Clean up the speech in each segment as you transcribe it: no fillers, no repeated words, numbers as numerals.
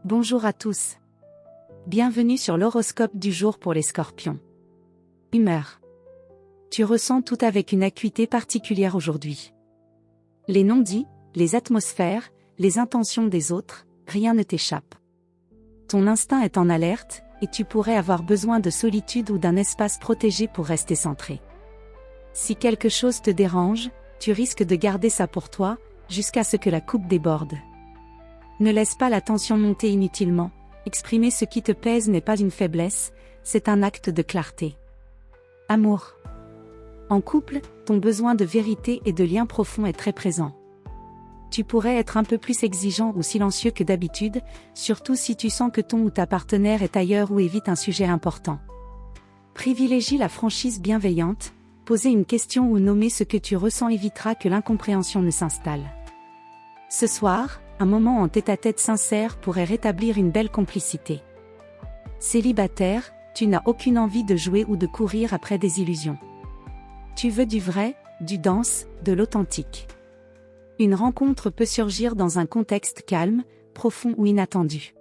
Bonjour à tous. Bienvenue sur l'horoscope du jour pour les Scorpions. Humeur. Tu ressens tout avec une acuité particulière aujourd'hui. Les non-dits, les atmosphères, les intentions des autres, rien ne t'échappe. Ton instinct est en alerte, et tu pourrais avoir besoin de solitude ou d'un espace protégé pour rester centré. Si quelque chose te dérange, tu risques de garder ça pour toi, jusqu'à ce que la coupe déborde. Ne laisse pas la tension monter inutilement, exprimer ce qui te pèse n'est pas une faiblesse, c'est un acte de clarté. Amour. En couple, ton besoin de vérité et de lien profond est très présent. Tu pourrais être un peu plus exigeant ou silencieux que d'habitude, surtout si tu sens que ton ou ta partenaire est ailleurs ou évite un sujet important. Privilégie la franchise bienveillante, poser une question ou nommer ce que tu ressens évitera que l'incompréhension ne s'installe. Ce soir, un moment en tête-à-tête sincère pourrait rétablir une belle complicité. Célibataire, tu n'as aucune envie de jouer ou de courir après des illusions. Tu veux du vrai, du dense, de l'authentique. Une rencontre peut surgir dans un contexte calme, profond ou inattendu.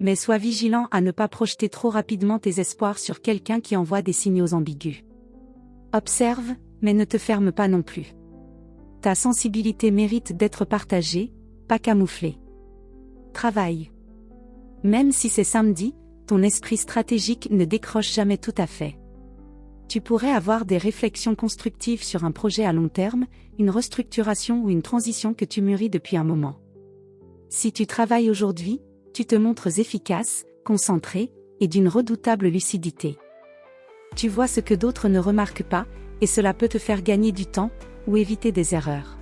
Mais sois vigilant à ne pas projeter trop rapidement tes espoirs sur quelqu'un qui envoie des signaux ambigus. Observe, mais ne te ferme pas non plus. Ta sensibilité mérite d'être partagée, pas camouflée. Travail. Même si c'est samedi, ton esprit stratégique ne décroche jamais tout à fait. Tu pourrais avoir des réflexions constructives sur un projet à long terme, une restructuration ou une transition que tu mûris depuis un moment. Si tu travailles aujourd'hui, tu te montres efficace, concentré, et d'une redoutable lucidité. Tu vois ce que d'autres ne remarquent pas, et cela peut te faire gagner du temps, ou éviter des erreurs.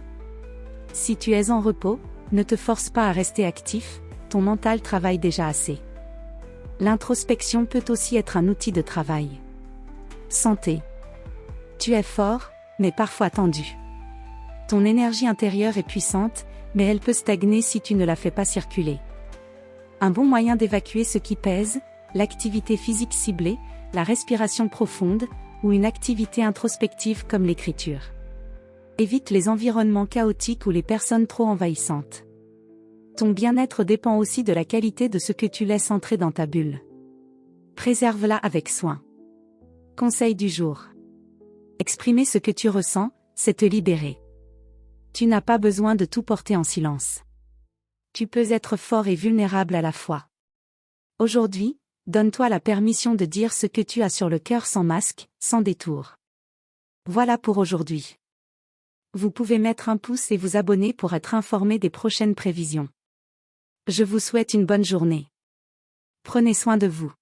Si tu es en repos, ne te force pas à rester actif, ton mental travaille déjà assez. L'introspection peut aussi être un outil de travail. Santé. Tu es fort, mais parfois tendu. Ton énergie intérieure est puissante, mais elle peut stagner si tu ne la fais pas circuler. Un bon moyen d'évacuer ce qui pèse, l'activité physique ciblée, la respiration profonde, ou une activité introspective comme l'écriture. Évite les environnements chaotiques ou les personnes trop envahissantes. Ton bien-être dépend aussi de la qualité de ce que tu laisses entrer dans ta bulle. Préserve-la avec soin. Conseil du jour. Exprimer ce que tu ressens, c'est te libérer. Tu n'as pas besoin de tout porter en silence. Tu peux être fort et vulnérable à la fois. Aujourd'hui, donne-toi la permission de dire ce que tu as sur le cœur sans masque, sans détour. Voilà pour aujourd'hui. Vous pouvez mettre un pouce et vous abonner pour être informé des prochaines prévisions. Je vous souhaite une bonne journée. Prenez soin de vous.